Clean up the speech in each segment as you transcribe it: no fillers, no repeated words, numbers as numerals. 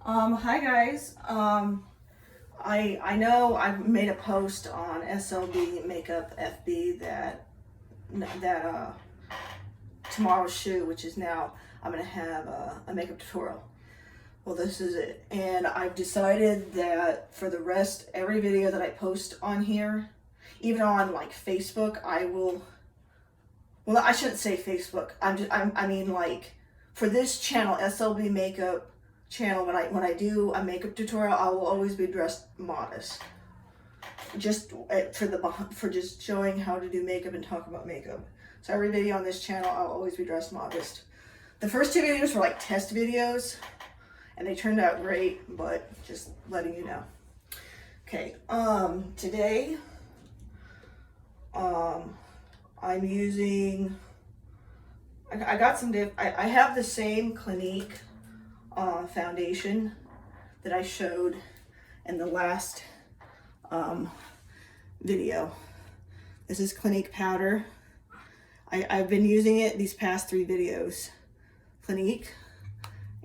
Hi guys. I know I've made a post on SLB Makeup FB that tomorrow's shoot, which is now, I'm gonna have a makeup tutorial. Well, this is it, and I've decided that for the rest, every video that I post on here, even on like Facebook, I will. Well, I shouldn't say Facebook. I mean like for this channel, SLB Makeup channel, when I do a makeup tutorial, I will always be dressed modest, just for just showing how to do makeup and talk about makeup. So every video on this channel, I'll always be dressed modest. The first two videos were like test videos, and they turned out great, but just letting you know. Okay, today, I'm using. I got some I have the same Clinique foundation that I showed in the last video. This is Clinique powder. I've been using it these past 3 videos. Clinique,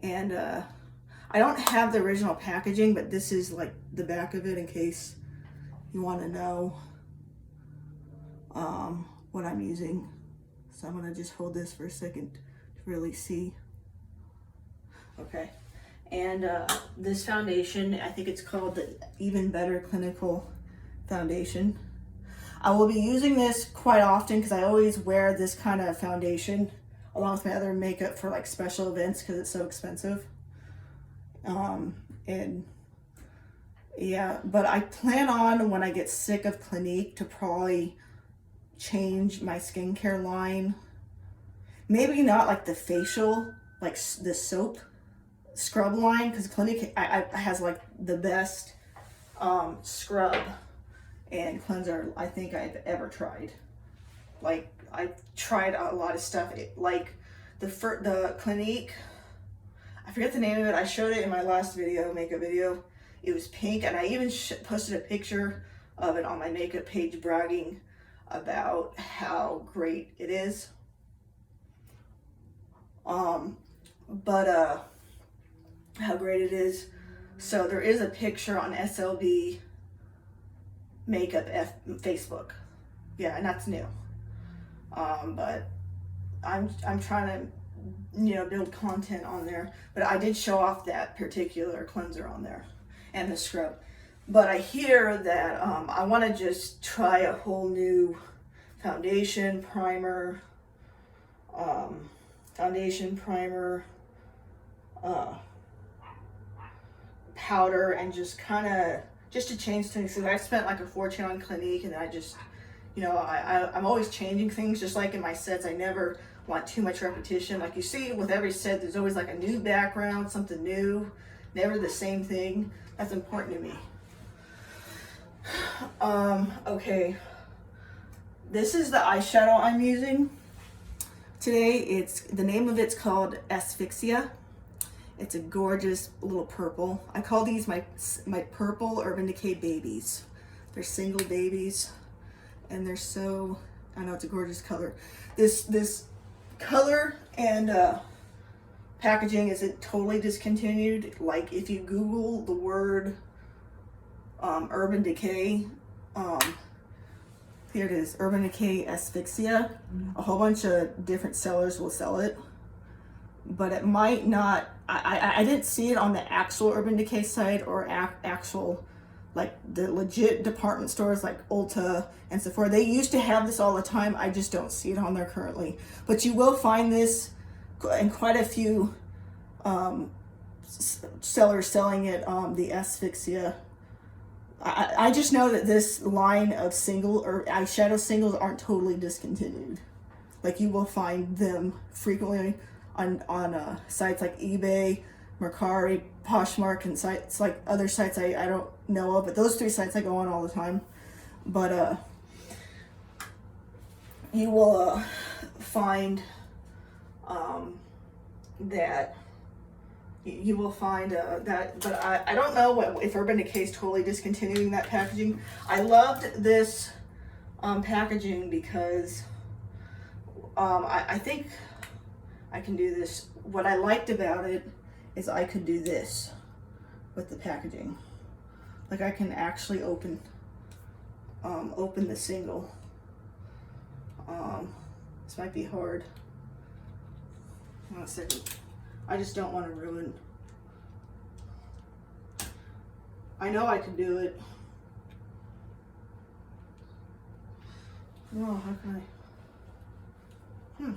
and I don't have the original packaging, but this is like the back of it in case you want to know what I'm using. So I'm gonna just hold this for a second to really see. Okay, and this foundation, I think it's called the Even Better Clinical Foundation. I will be using this quite often because I always wear this kind of foundation along with my other makeup for like special events because it's so expensive. And yeah, but I plan on, when I get sick of Clinique, to probably change my skincare line. Maybe not like the facial, like the soap scrub line, because Clinique has like the best scrub and cleanser I think I've ever tried. Like, I tried a lot of stuff. Like the Clinique, I forget the name of it. I showed it in my last video, makeup video. It was pink, and I even posted a picture of it on my makeup page bragging about how great it is. How great it is. So there is a picture on SLB Makeup Facebook. Yeah, and that's new. But I'm trying to, build content on there. But I did show off that particular cleanser on there and the scrub. But I hear that I want to just try a whole new foundation, primer, powder, and just kind of just to change things. Because I spent like a fortune on Clinique, and I just, I'm always changing things. Just like in my sets, I never want too much repetition. Like you see with every set, there's always like a new background, something new, never the same thing. That's important to me. Okay, this is the eyeshadow I'm using today. The name of it's called Asphyxia. It's a gorgeous little purple. I call these my purple Urban Decay babies. They're single babies, and they're so, I know it's a gorgeous color. This color and packaging isn't totally discontinued. Like if you Google the word Urban Decay, here it is, Urban Decay Asphyxia. A whole bunch of different sellers will sell it, but it might not. I didn't see it on the actual Urban Decay site or actual, like the legit department stores like Ulta and Sephora. They used to have this all the time. I just don't see it on there currently. But you will find this in quite a few sellers selling it, the Asphyxia. I just know that this line of eyeshadow singles aren't totally discontinued. Like you will find them frequently on sites like eBay, Mercari, Poshmark, and sites like other sites I don't know of, but those 3 sites I go on all the time. But you will find that. You will find that, but I don't know if Urban Decay is totally discontinuing that packaging. I loved this packaging because I think I can do this. What I liked about it is I could do this. with the packaging. Like I can actually open the single. This might be hard. Hold on a second. I just don't want to ruin. I know I can do it. Oh, how can I?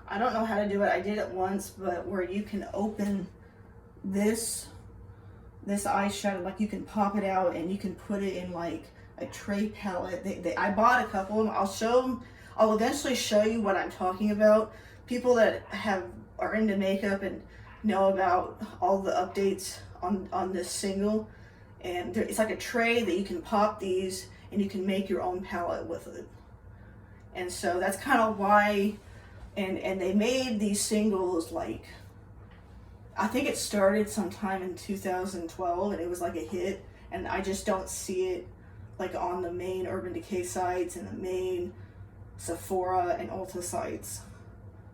I don't know how to do it. I did it once, but where you can open this eyeshadow, like you can pop it out and you can put it in like a tray palette. I bought a couple of them. I'll show them. I'll eventually show you what I'm talking about. People that are into makeup and know about all the updates on this single, and it's like a tray that you can pop these and you can make your own palette with it. And so that's kind of why, and they made these singles like, I think it started sometime in 2012 and it was like a hit, and I just don't see it like on the main Urban Decay sites and the main Sephora and Ulta sites.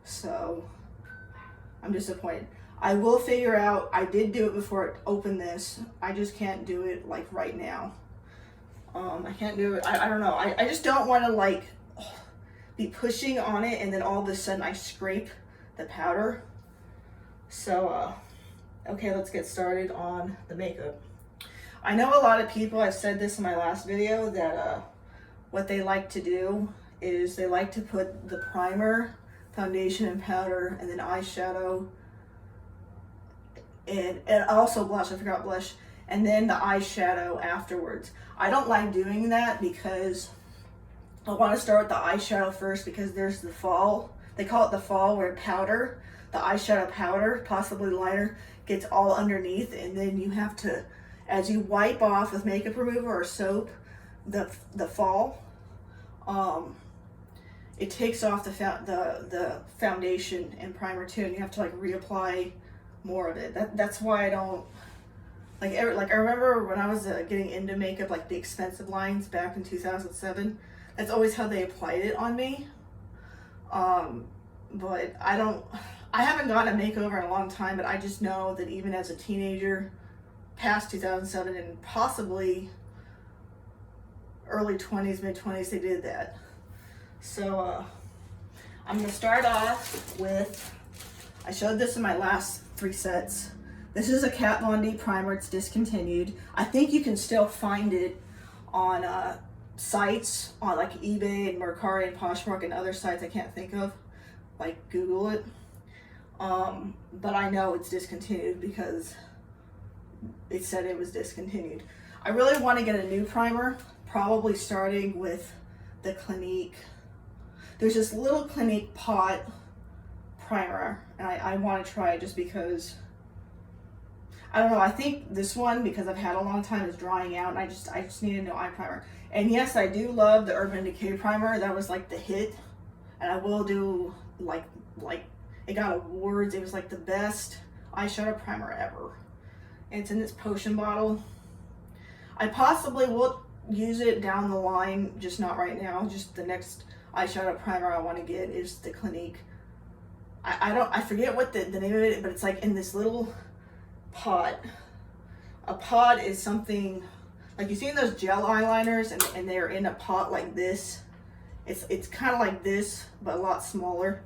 So I'm disappointed. I will figure out, I did do it before I opened this. I just can't do it like right now. I can't do it. I don't know. I just don't want to like be pushing on it and then all of a sudden I scrape the powder. So, okay, let's get started on the makeup. I know a lot of people, I've said this in my last video, that what they like to do is they like to put the primer, foundation and powder, and then eyeshadow, and also blush, I forgot blush, and then the eyeshadow afterwards. I don't like doing that because I want to start with the eyeshadow first, because there's the fall, they call it the fall, where powder, the eyeshadow powder, possibly liner, gets all underneath, and then you have to, as you wipe off with makeup remover or soap, the fall, it takes off the foundation and primer too, and you have to like reapply more of it. That's why I don't like I remember when I was getting into makeup, like the expensive lines back in 2007. That's always how they applied it on me. But I haven't gotten a makeover in a long time, but I just know that even as a teenager, past 2007 and possibly early 20s, mid 20s, they did that. So I'm gonna start off with, I showed this in my last 3 sets. This is a Kat Von D primer. It's discontinued. I think you can still find it on sites on like eBay and Mercari and Poshmark and other sites I can't think of, like Google it. But I know it's discontinued because it said it was discontinued. I really want to get a new primer, probably starting with the Clinique. There's this little Clinique pot primer, and I want to try it just because, I don't know, I think this one, because I've had a long time, is drying out, and I just need a new eye primer. And yes, I do love the Urban Decay primer. That was like the hit, and I will do like it got awards. It was like the best eyeshadow primer ever. And it's in this potion bottle. I possibly will use it down the line, just not right now. Just the next eyeshadow primer I want to get is the Clinique. I forget what the name of it, but it's like in this little pot. A pot is something like, you seen those gel eyeliners and they're in a pot like this. It's kind of like this, but a lot smaller.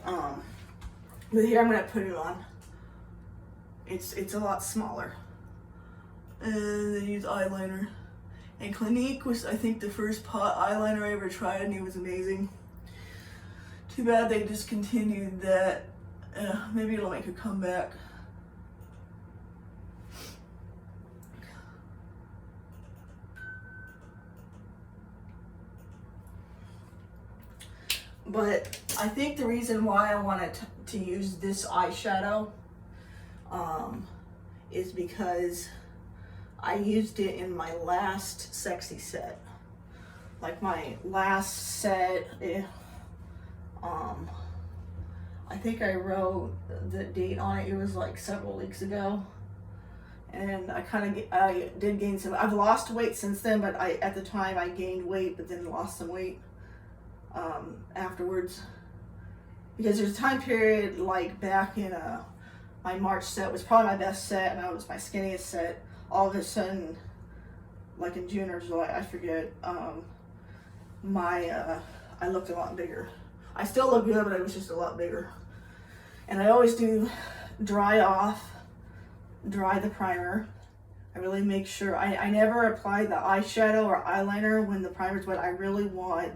But here I'm gonna put it on. It's a lot smaller. And then use eyeliner. And Clinique was, I think, the first pot eyeliner I ever tried, and it was amazing. Too bad they discontinued that. Maybe it'll make a comeback. But I think the reason why I wanted to use this eyeshadow is because I used it in my last sexy set. Like my last set, I think I wrote the date on it. It was like several weeks ago. And I did gain some, I've lost weight since then, but at the time I gained weight, but then lost some weight afterwards. Because there's a time period like back in my March set was probably my best set, and it was my skinniest set. All of a sudden, like in June or July, I forget, I looked a lot bigger. I still look good, but I was just a lot bigger. And I always do dry off, dry the primer. I really make sure, I never apply the eyeshadow or eyeliner when the primer's wet. I really want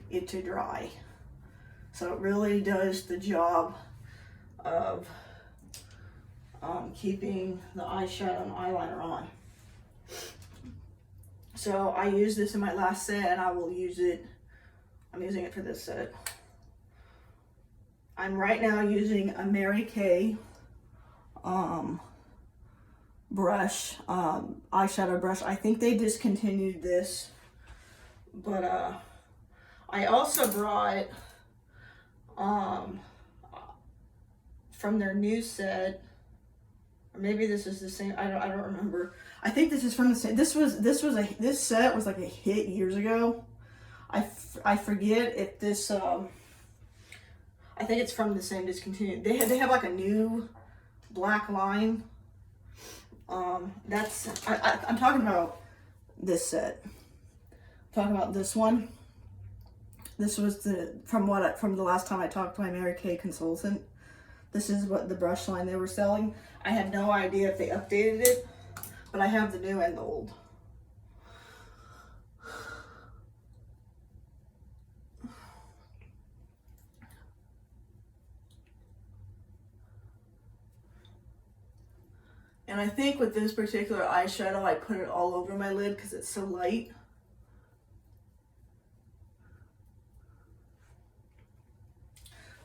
it to dry. So it really does the job of keeping the eyeshadow and eyeliner on. So I used this in my last set, and I will use it, I'm using it for this set. I'm right now using a Mary Kay brush, eyeshadow brush. I think they discontinued this, but I also brought from their new set, or maybe this is the same. I don't remember. I think this is from the same. This set was like a hit years ago. I forget if this. I think it's from the same discontinued. They have like a new black line. I'm talking about this set. I'm talking about this one. This was from the last time I talked to my Mary Kay consultant. This is what the brush line they were selling. I have no idea if they updated it, but I have the new and the old. And I think with this particular eyeshadow, I put it all over my lid because it's so light.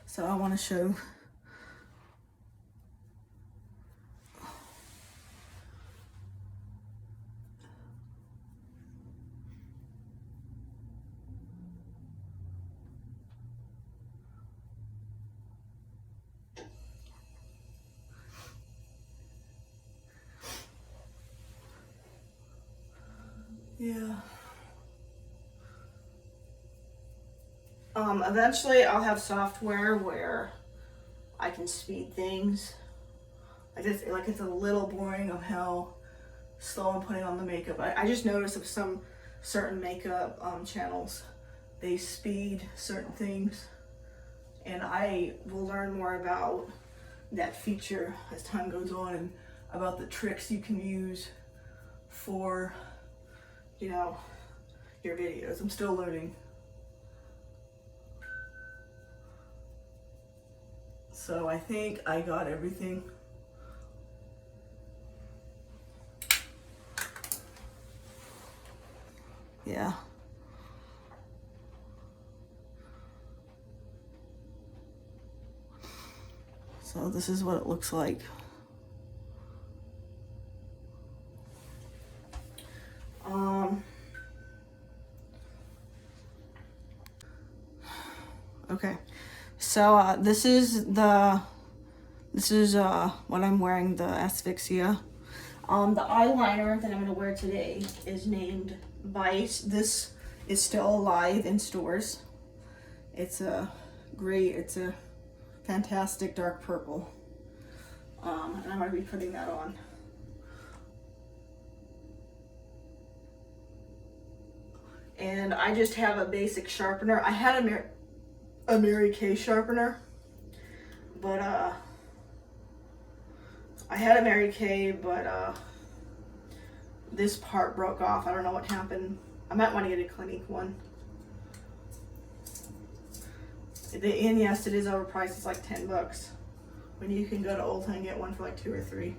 So I want to show. Yeah. Eventually I'll have software where I can speed things. It's a little boring of how slow I'm putting on the makeup. I just noticed of some certain makeup channels, they speed certain things, and I will learn more about that feature as time goes on, and about the tricks you can use for, you know, your videos. I'm still learning. So I think I got everything. Yeah. So this is what it looks like. Okay. So this is what I'm wearing, the Asphyxia. The eyeliner that I'm gonna wear today is named Vice. This is still alive in stores. It's a fantastic dark purple. And I'm gonna be putting that on. And I just have a basic sharpener. I had a Mary Kay sharpener, but this part broke off. I don't know what happened. I might want to get a Clinique one. And yes, it is overpriced. It's like $10 when you can go to Ulta and get one for like $2 or $3.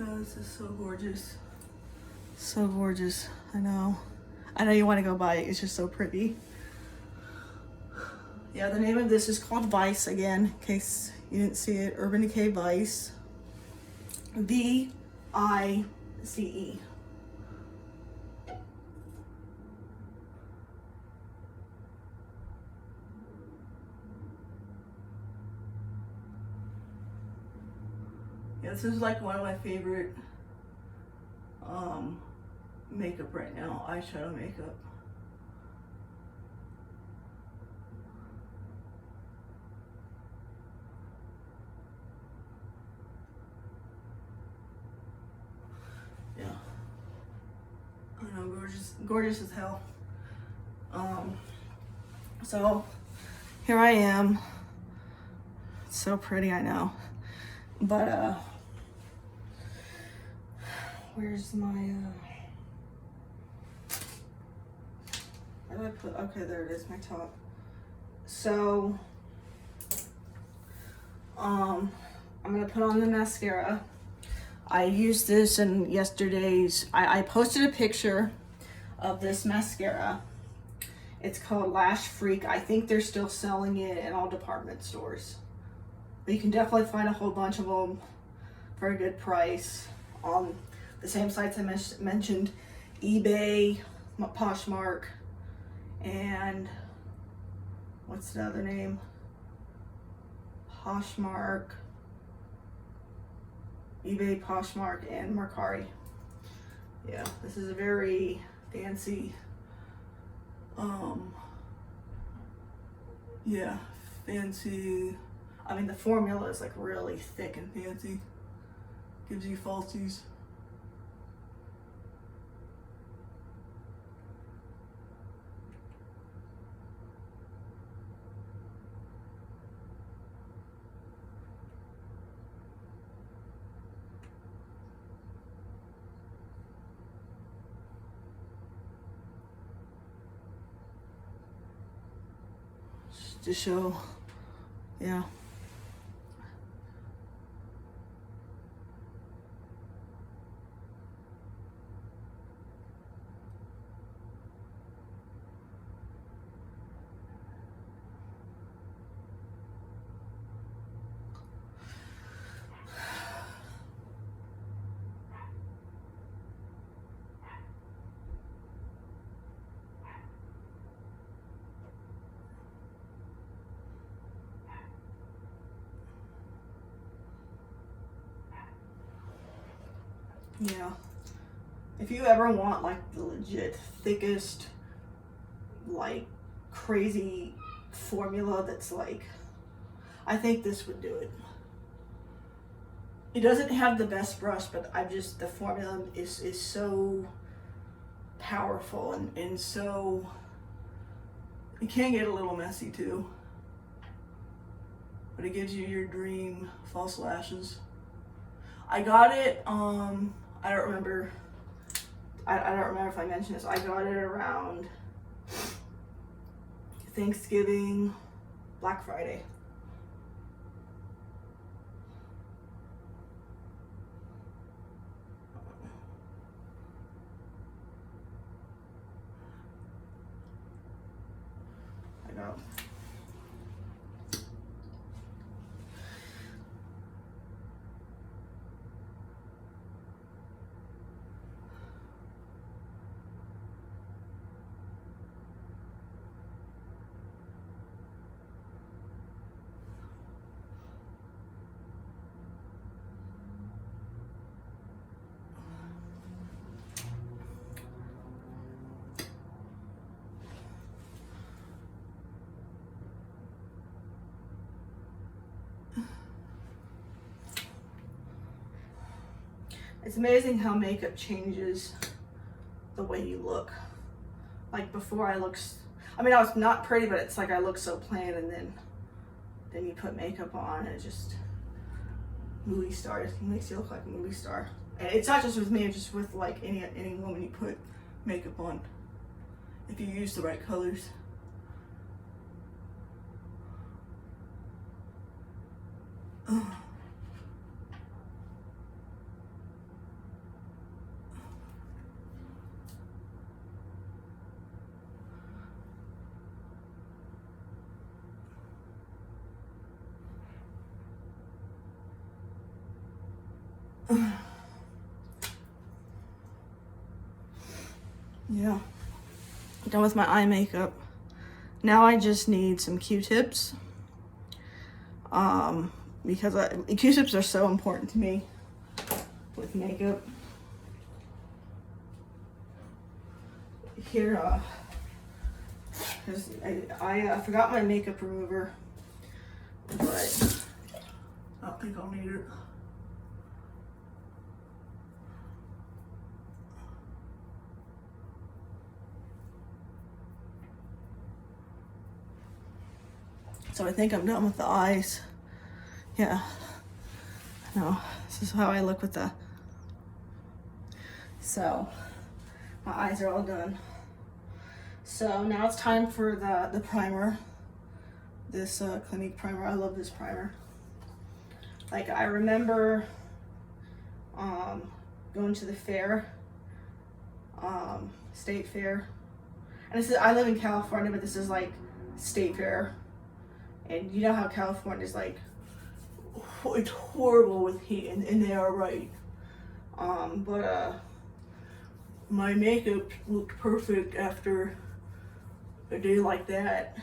Oh, this is so gorgeous. So gorgeous. I know you want to go buy it. It's just so pretty. Yeah, the name of this is called Vice, again, in case you didn't see it. Urban Decay Vice. Vice. Yeah, this is like one of my favorite makeup right now, eyeshadow makeup. Yeah. I know, gorgeous as hell. So here I am. It's so pretty, I know. But where's my where do I put, okay, there it is, my top. So I'm gonna put on the mascara. I used this in yesterday's, I posted a picture of this mascara. It's called Lash Freak. I think they're still selling it in all department stores. But you can definitely find a whole bunch of them for a good price on the same sites I mentioned, eBay, Poshmark, and what's the other name? Poshmark, eBay, Poshmark, and Mercari. Yeah, this is a very fancy, yeah, fancy. I mean, the formula is like really thick and fancy. Gives you falsies. Just to show, yeah. Yeah, if you ever want like the legit thickest, like crazy formula that's like, I think this would do it. It doesn't have the best brush, but the formula is so powerful and so, it can get a little messy too, but it gives you your dream false lashes. I got it, I don't remember. I don't remember if I mentioned this. I got it around Thanksgiving, Black Friday. I got. It's amazing how makeup changes the way you look. Like before I was not pretty, but it's like I look so plain, and then you put makeup on and it just movie star. It makes you look like a movie star. And it's not just with me, it's just with like any woman you put makeup on. If you use the right colors. Yeah, done with my eye makeup. Now I just need some Q-tips, because Q-tips are so important to me. with makeup. Here, I forgot my makeup remover, but I don't think I'll need it. So I think I'm done with the eyes. Yeah, no, this is how I look with the, so my eyes are all done. So now it's time for the primer. This Clinique primer. I love this primer. Like, I remember going to the fair, state fair. And this is, I live in California, but this is like state fair. And you know how California is like, it's horrible with heat, and they are right. My makeup looked perfect after a day like that.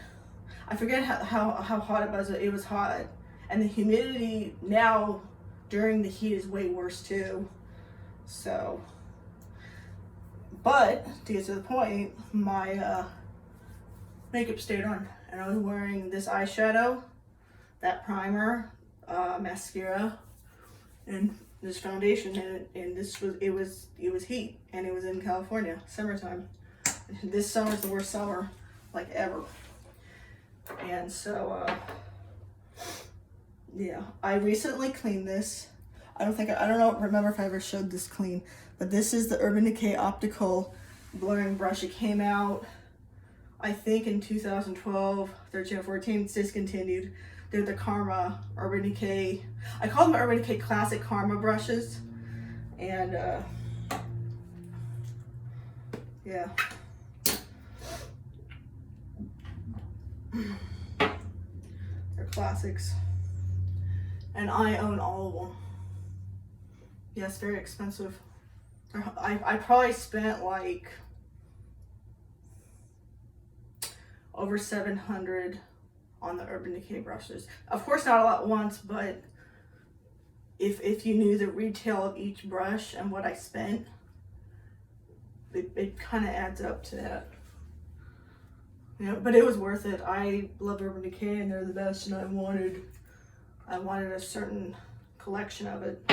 I forget how hot it was. It was hot, and the humidity now during the heat is way worse too. So, but to get to the point, my makeup stayed on, and I was wearing this eyeshadow, that primer, mascara, and this foundation, and this was it was heat, and it was in California, summertime. This summer's the worst summer like ever. And so yeah, I recently cleaned this. I don't remember if I ever showed this clean, but this is the Urban Decay optical blurring brush. It came out, I think, in 2012, 13 or 14. It's discontinued. They're the Karma Urban Decay. I call them Urban Decay Classic Karma brushes. And yeah. They're classics. And I own all of them. Yes, very expensive. I probably spent like over $700 on the Urban Decay brushes. Of course, not all at once, but if you knew the retail of each brush and what I spent, it kind of adds up to that. Yeah, but it was worth it. I love Urban Decay, and they're the best, and I wanted a certain collection of it.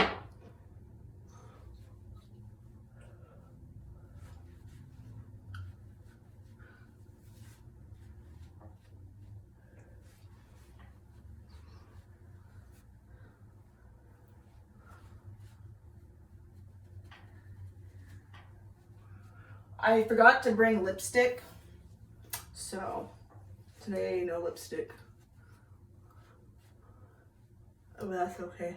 I forgot to bring lipstick, so today no lipstick. Oh, that's okay.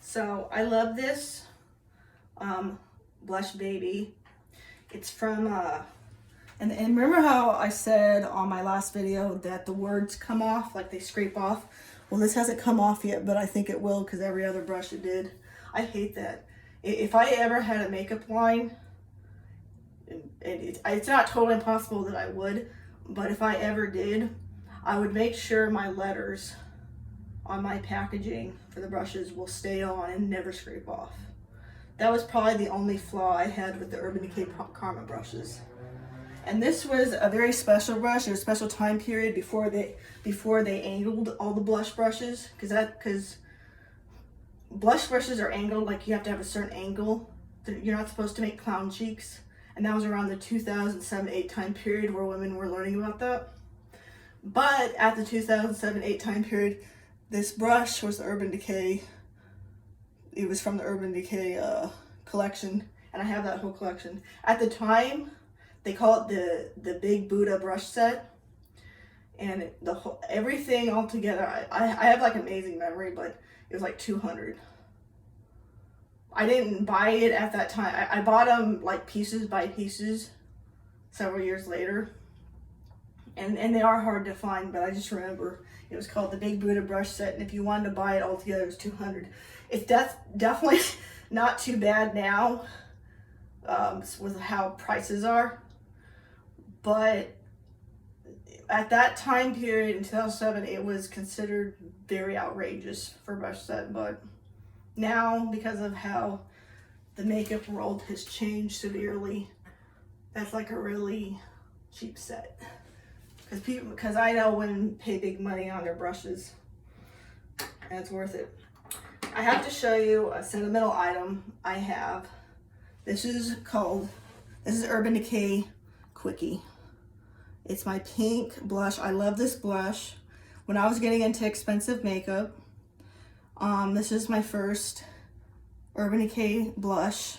So I love this Blush Baby. It's from and remember how I said on my last video that the words come off, like they scrape off? Well, this hasn't come off yet, but I think it will, because every other brush it did. I hate that. If I ever had a makeup line, and it's not totally impossible that I would, but if I ever did, I would make sure my letters on my packaging for the brushes will stay on and never scrape off. That was probably the only flaw I had with the Urban Decay Karma brushes. And this was a very special brush. It was a special time period before they angled all the blush brushes, because blush brushes are angled, like you have to have a certain angle. You're not supposed to make clown cheeks. And that was around the 2007-8 time period where women were learning about that. But at the 2007-8 time period, this brush was the Urban Decay. It was from the Urban Decay collection, and I have that whole collection. At the time, they call it the Big Buddha brush set, and everything all together. I have like amazing memory, but it was like $200. I didn't buy it at that time. I bought them like pieces by pieces several years later. And they are hard to find, but I just remember it was called the Big Buddha brush set, and if you wanted to buy it all together, it was $200. It's definitely not too bad now with how prices are, but at that time period in 2007, it was considered very outrageous for a brush set, but now, because of how the makeup world has changed severely, that's like a really cheap set. Because I know women pay big money on their brushes, and it's worth it. I have to show you a sentimental item I have. This is Urban Decay Quickie. It's my pink blush. I love this blush. When I was getting into expensive makeup, this is my first Urban Decay blush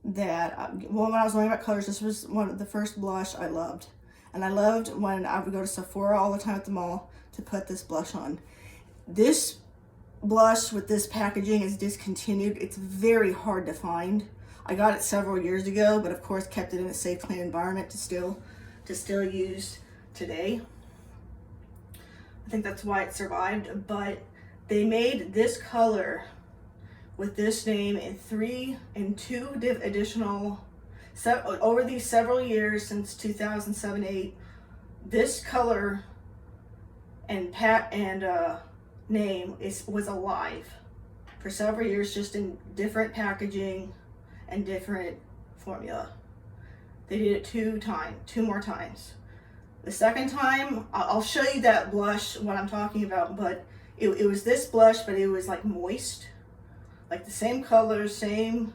that, well, when I was learning about colors, this was one of the first blush I loved. And I loved when I would go to Sephora all the time at the mall to put this blush on. This blush with this packaging is discontinued. It's very hard to find. I got it several years ago, but of course kept it in a safe, clean environment to still use today. I think that's why it survived, but they made this color with this name in two additional, over these several years since 2007-8, this color and name was alive for several years, just in different packaging and different formula. They did it two more times. The second time, I'll show you that blush, what I'm talking about, but it was this blush, but it was like moist, like the same color, same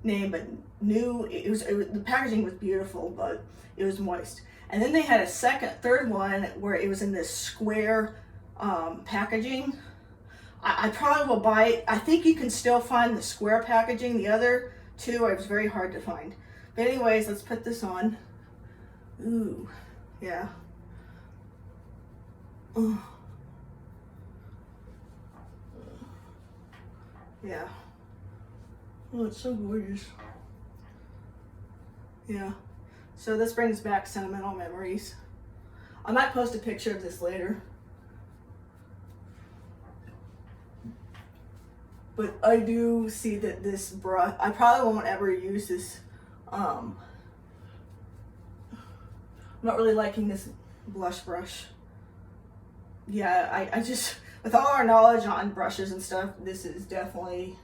name, but new. The packaging was beautiful, but it was moist. And then they had a third one where it was in this square packaging. I probably will buy it. I think you can still find the square packaging. The other two, it was very hard to find. But anyways, let's put this on. Ooh, yeah. Ooh. Yeah. Oh, it's so gorgeous. Yeah. So this brings back sentimental memories. I might post a picture of this later. But I do see that this brush, I probably won't ever use this. I'm not really liking this blush brush. Yeah, I just, with all our knowledge on brushes and stuff, this is definitely,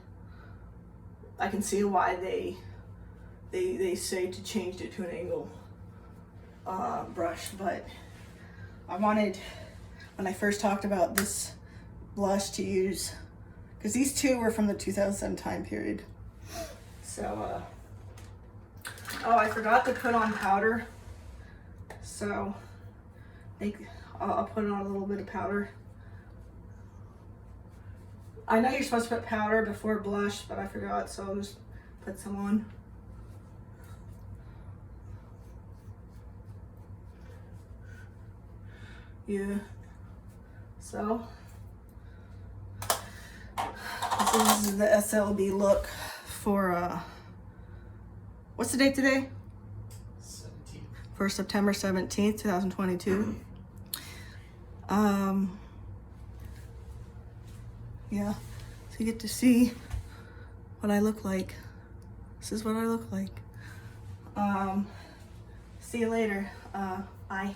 I can see why they say to change it to an angle brush. But I wanted, when I first talked about this blush, to use, because these two were from the 2007 time period. So, oh, I forgot to put on powder. So, I think I'll put on a little bit of powder. I know you're supposed to put powder before blush, but I forgot, so I'll just put some on. Yeah. So, this is the SLB look for, what's the date today? 17th. For September 17th, 2022. Yeah, so you get to see what I look like. This is what I look like. See you later. Bye.